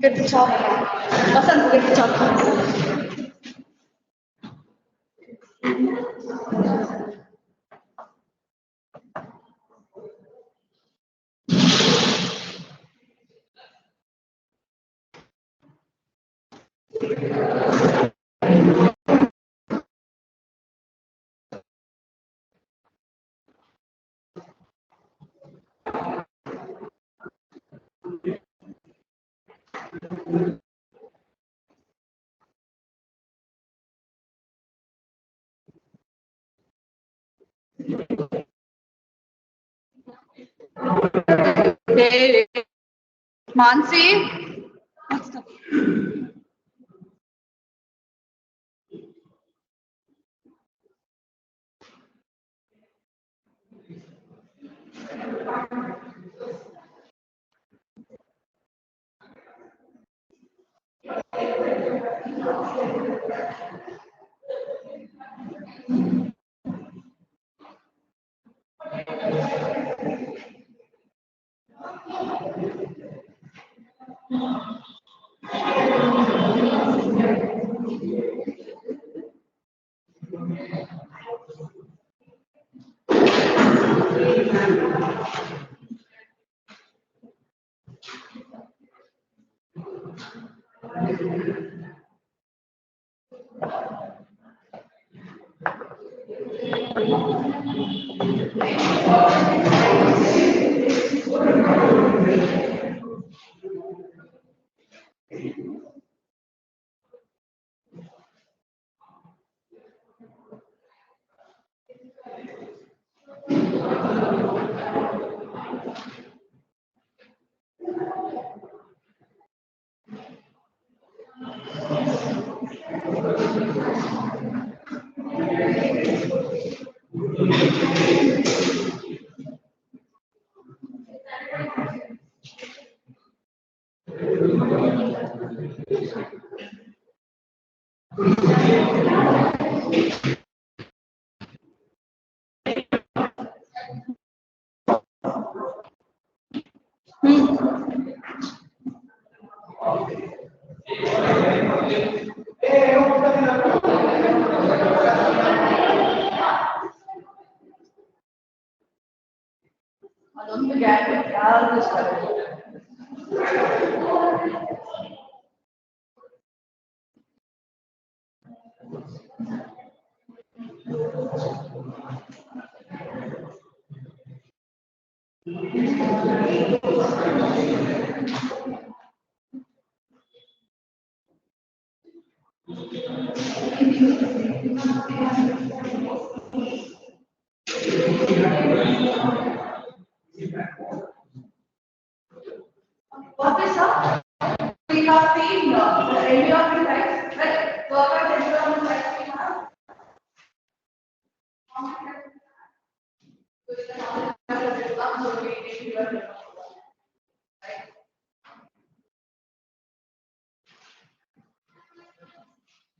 Get the chalk. Vasant, get the chalk. Hey, Mansi. What's the don't forget, I'll just what is up? We have seen the area of the sites, right? Work out area of the sites we have.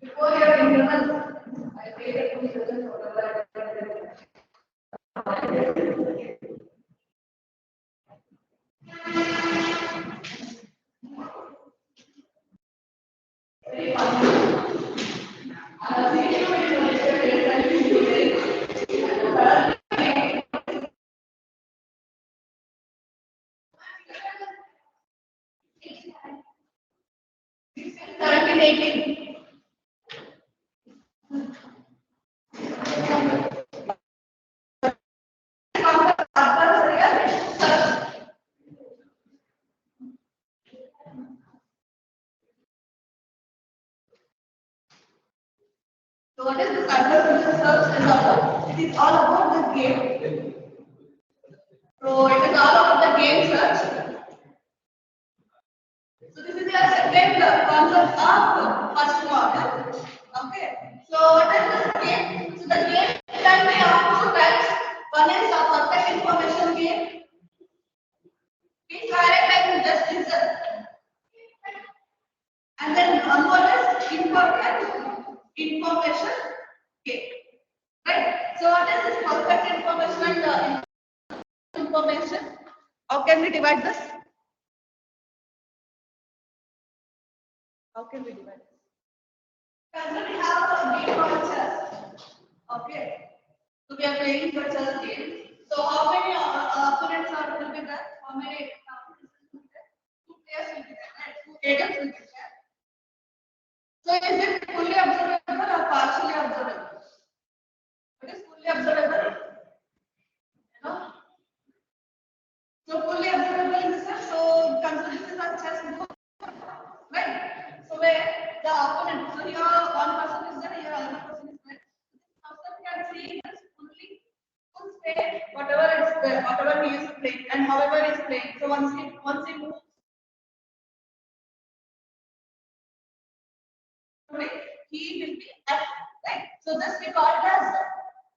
Before your internal, I paid a 2,000 for currently taking. So what is this adverbal search is about? It is all about the game. So it is all about the game search. So this is your second concept of first model. Okay. So what is this game? So the game can be of two types. One is a perfect information game. Means direct and just listen. And then one more is imperfect information game. Right. So what is this perfect information and information? How can we divide this? How can we divide this? Currently we have a game called chess. Okay. So we are playing for chess game. So how many opponents are will be there? How many opponents will be there? Two players will be there, right? Two agents will be there. So is it fully observable or partially observable? It is fully observable. You know? So fully observable in the sense, so consider this is a chess board, right? So where the opponent, so here one person is there, here another person is there. This person can see this fully full state, whatever is there, whatever he is playing, and however he is playing. So once he moves, he will be active, right? So this we call it as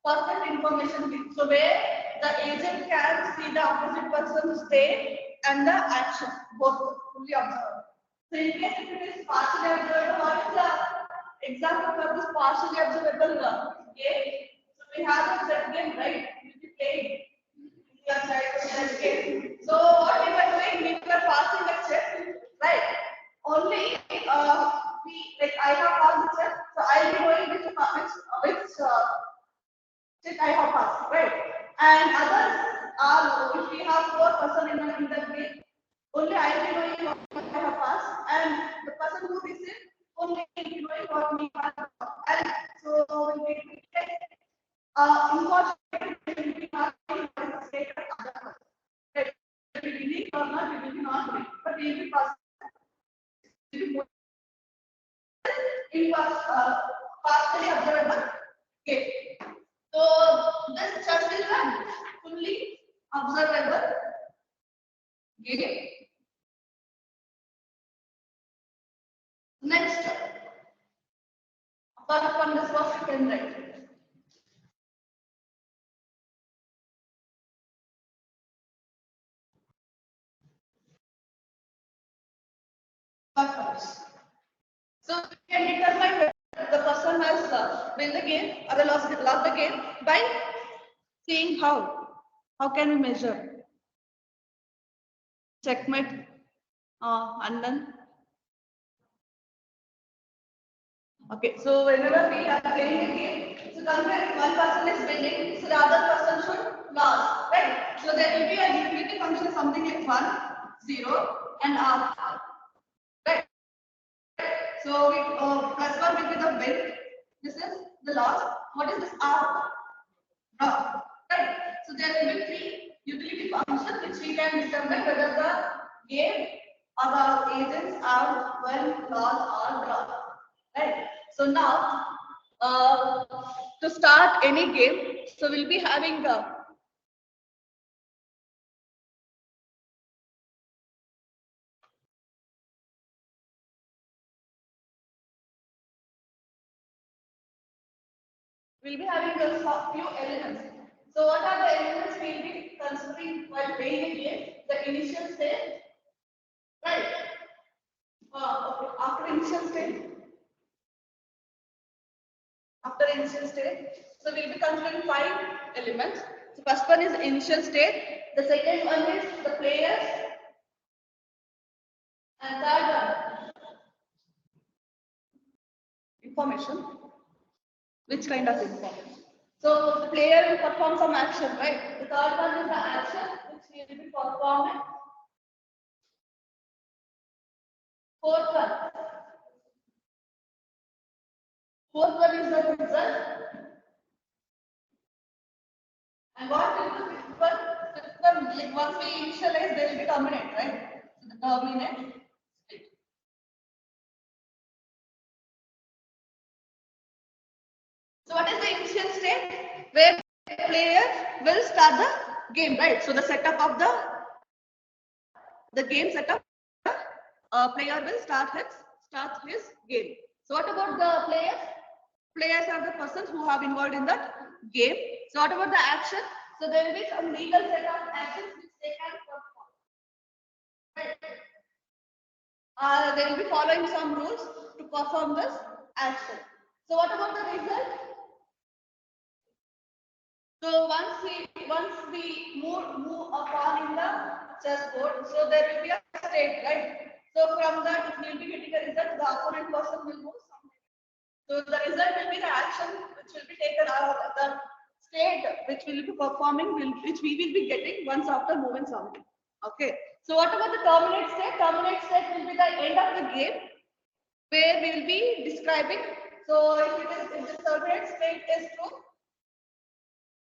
perfect information game. So where the agent can see the opposite person's state and the action, both fully observed. So in case if it is partially observable, what is the example for this partially observable game? So we have a set game, right? We will be playing. We are trying to game. So what we were doing, we were passing a check, right? Only we like I have passed the check, so I'll be going which check I have passed, right? And others are if we have four-person in the game, only I will be knowing what I have passed, and the person who received only will be knowing what me I have passed. And so when we get unfortunately we will be not knowing what is the state of other person. Right? We will be or not, we will be not knowing, but we will be passing. It was partially observable game. So this chess is a fully observable game. Next, apart from this, what we can write? Purpose. So we can determine whether the person has win the game or lost the game by seeing how. How can we measure? Checkmate, and then okay. So whenever we are playing a game, so consider one person is winning, so the other person should lose, right? So there will be a utility function something like 1, 0, and R, right? So we plus 1 will be the win. This is the loss. What is this R? Draw. Right. So there will be three utility functions which we can determine whether the game or the agents are won, lost, or drawn. Right. So now to start any game, so we'll be having a few elements. So what are the elements we'll be considering while playing a game? The initial state, right? Okay. After initial state, so we'll be considering 5 elements. So first one is initial state. The second one is the players, and third one information. Which kind of information? So the player will perform some action, right? The third one is the action which he will be performing. Fourth one. Fourth one is the result. And what will the fifth one? Fifth one, like once we initialize, they will be terminate, right? So the terminate state. the initial state where the player will start the game, right? So the setup of the game setup, player will start his game. So what about the players? Players are the persons who have involved in that game. So what about the action? So there will be some legal set of actions which they can perform. Right? They will be following some rules to perform this action. So what about the result? So once we move upon in the chessboard, so there will be a state, right? So from that, if we will be getting a result, the opponent person will move something. So the result will be the action which will be taken out of the state which we will be performing, which we will be getting once after moving something. Okay. So what about the terminate state? Terminate state will be the end of the game where we will be describing. So if the terminate state is true,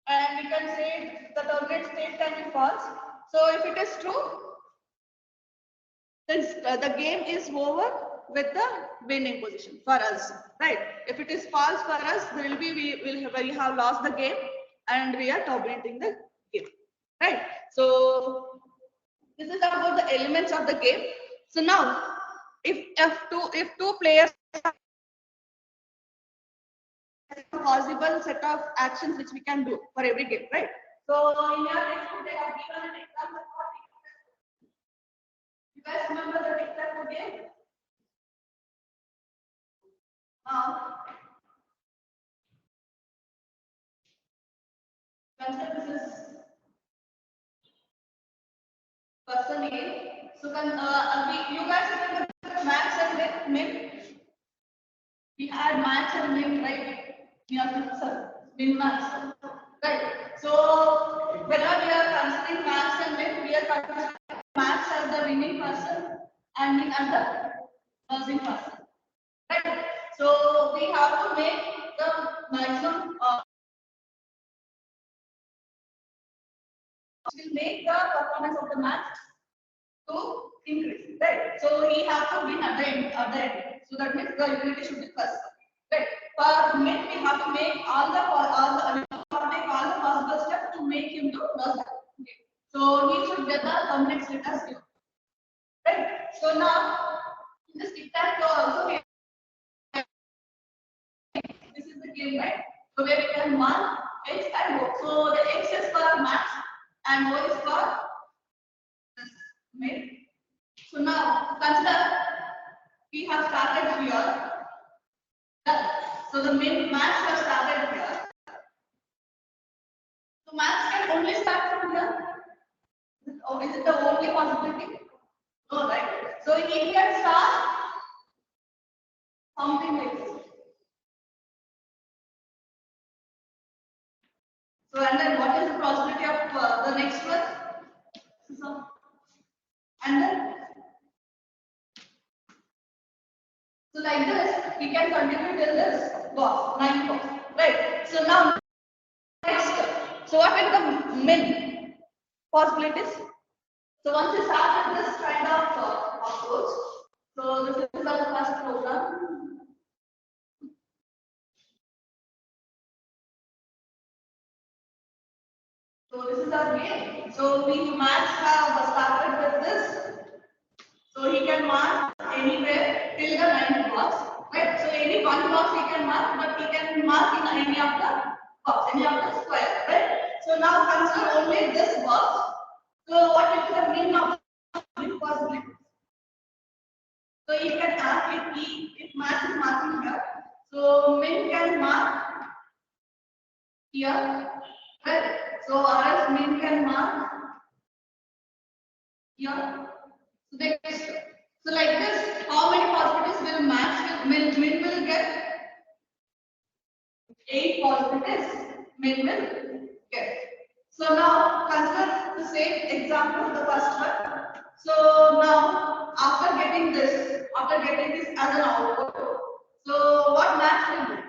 and we can say the terminate state can be false. So if it is true, then the game is over with the winning position for us, right? If it is false for us, there will be we have lost the game and we are terminating the game, right? So this is about the elements of the game. So now, if two players have a possible set of actions which we can do for every game, right? So in your textbook they have given an example for tic-tac-toe. You guys remember the tic-tac-toe game? Now, consider this is person A. So you guys remember the max and min? We had max and min, right? We have to min max, right? So whenever we are considering max and min, we are considering max as the winning person and min as the losing person, right? So we have to make the maximum. Will make the performance of the match to increase, right? So he has to win at the end. So that means the utility should be first, right? For min, we have to make all the possible steps to make him to lose. Okay. So he should get the terminate state as zero, right? So now in this tic-tac-toe also this is the game, right? So where we can mark X and O. So the X is for max and O is for this min. So now consider we have started here. So the min max has started here. So max can only start from here. Or is it the only possibility? No, right? So it can start something like this. So and then what is the possibility of the next one? So, and then so like this, we can continue till this box, 9 box, right? So now next, so what will the min possibilities? So once you start with this kind of approach, so this is our first program. So this is our game. So we max have started with this. So he can mark anywhere till the 9th box, right? So any one box he can mark, but he can mark in any of the box, any of the square, right? So now consider only this box. So what is the min of the possibility? So you can ask if max is marking here. So min can mark here, right? So RS min can mark here. So next, so like this, how many possibilities will max min will get? 8 possibilities min will get. So now consider the same example, the first one. So now after getting this as an output, so what max will do?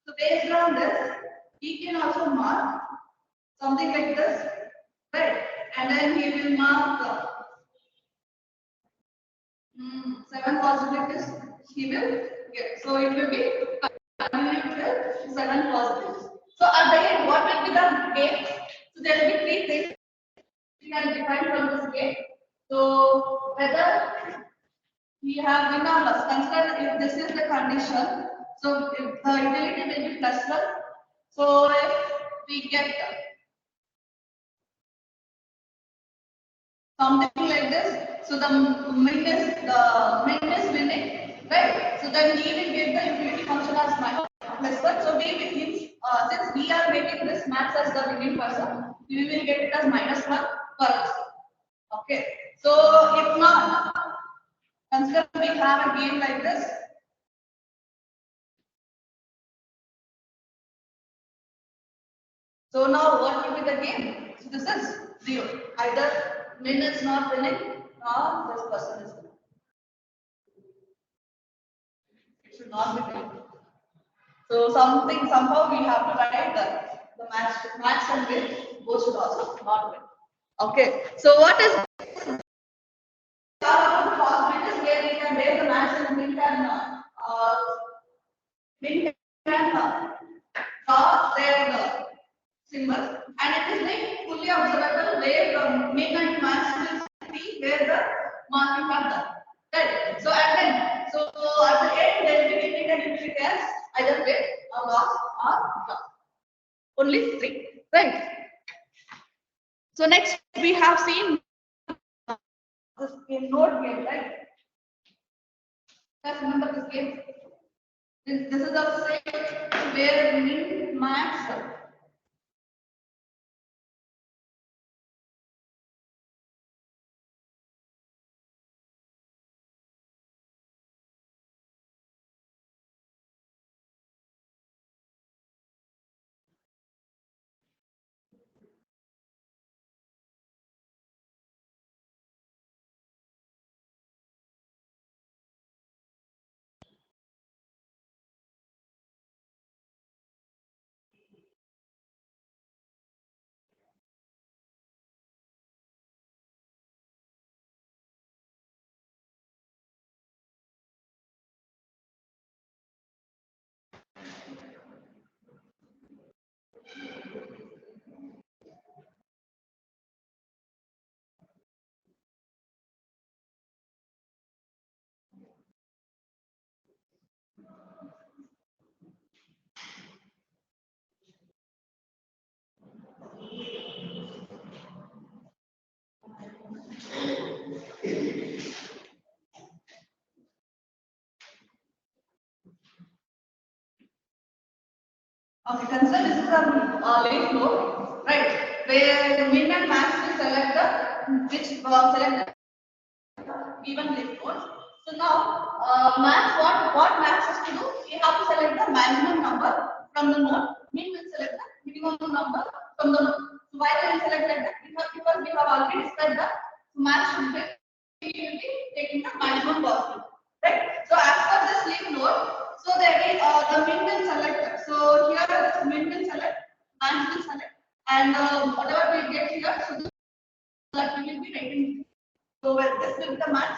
So based on this, he can also mark something like this, right? And then he will mark 7 possibilities he will get. So it will be continued with 7 possibilities. So at the end, what will be the game? So there will be three things we can define from this game. So whether we have win or loss. Consider if this is the condition. So if the utility will be plus 1. So if we get something like this, so the min is winning, right? So then we will get the utility function as minus plus 1. So we will since we are making this max as the winning person, we will get it as minus 1 for us. Okay. So if not, consider we have a game like this. So now what will be the game? So this is 0. Either min is not winning or this person is winning. It should not be winning. So somehow we have to write the max and win both should also not win. Okay. So what is possibilities where we can where the max and win can draw their symbol, and it is like fully observable where the min and max will see where the marking are done. Right. So at the end they will be getting an utility as either win or loss or draw. Only 3. Right. So next we have seen this game, node game, right? Just remember this game. This is the same where min max. Okay, consider this is a late node, right? Where min and max will select select given late node. So now max what max has to do? We have to select the maximum number from the node. Min will select the minimum number from the node. So why will we select like that? Because we have already described that max should be we will be taking the maximum possible, right? So as per this leaf node, so the min will select. So here this min will select, max will select, and whatever we get here, so that we will be writing. So where this will be the max,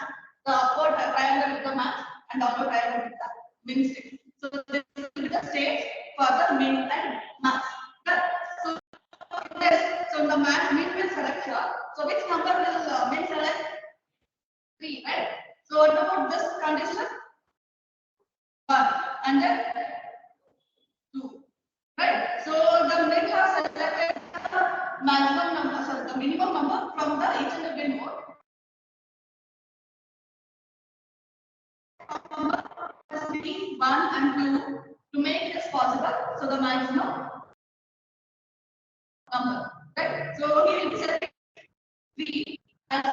the upward triangle with the max, and downward triangle with the min state. So this will be the states for the min and max. So yes, so the max min will select here. So which number will min select? 3, right? So what about this condition? 1 and then 2, right? So the min has selected the maximum number, sorry, the minimum number from the each and every node. Number 3, 1 and 2 to make this possible. So the maximum number, right? So he will select 3 as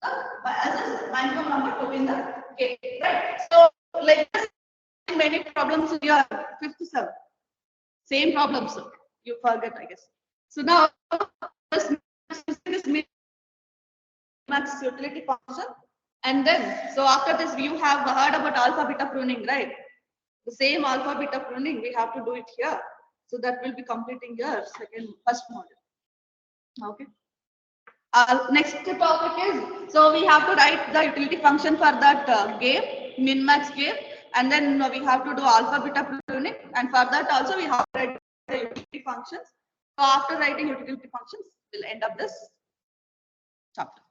a maximum number to win the game, right? So like this, many problems in your 5th sem. Same problems, you forget, I guess. So now this max utility function, and then so after this you have heard about alpha beta pruning, right? The same alpha beta pruning we have to do it here. So that will be completing your first module. Okay. Next topic is, so we have to write the utility function for that game, min max game, and then we have to do alpha beta pruning, and for that also we have to write functions. So after writing utility functions, we'll end up this chapter.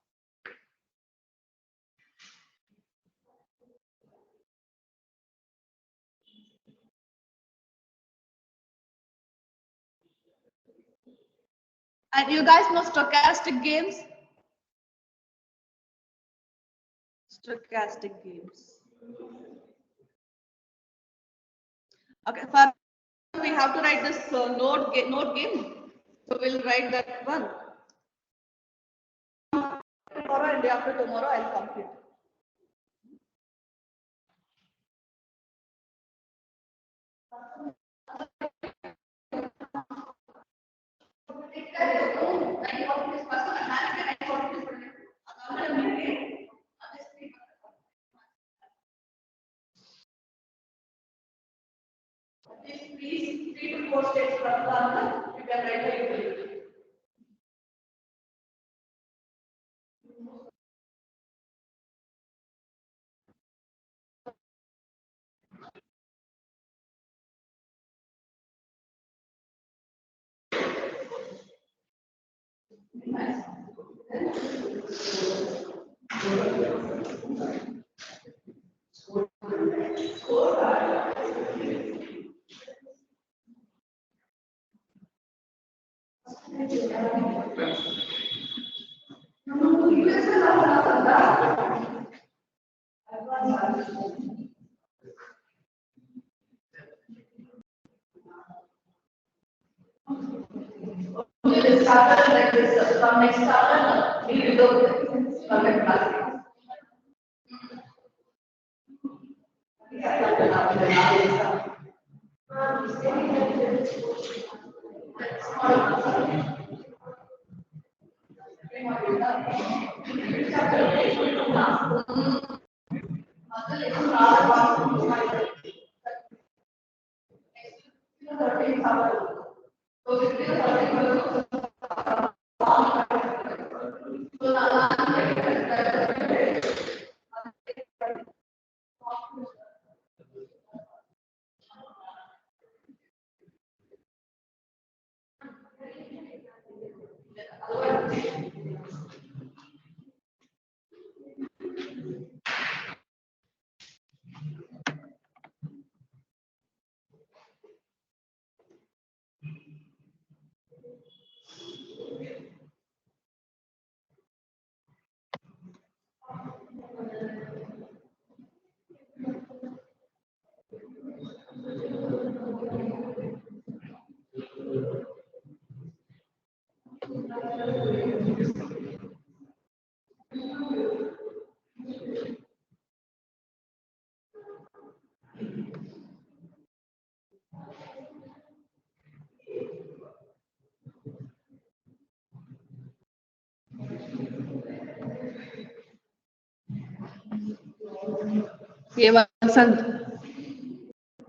And you guys know stochastic games? Stochastic games. Okay, for we have to write this node game. So we'll write that one. Tomorrow and day after tomorrow I'll complete. These 3 to 4 steps you can write the utility. This chapter like this, from next chapter, we will go class. ये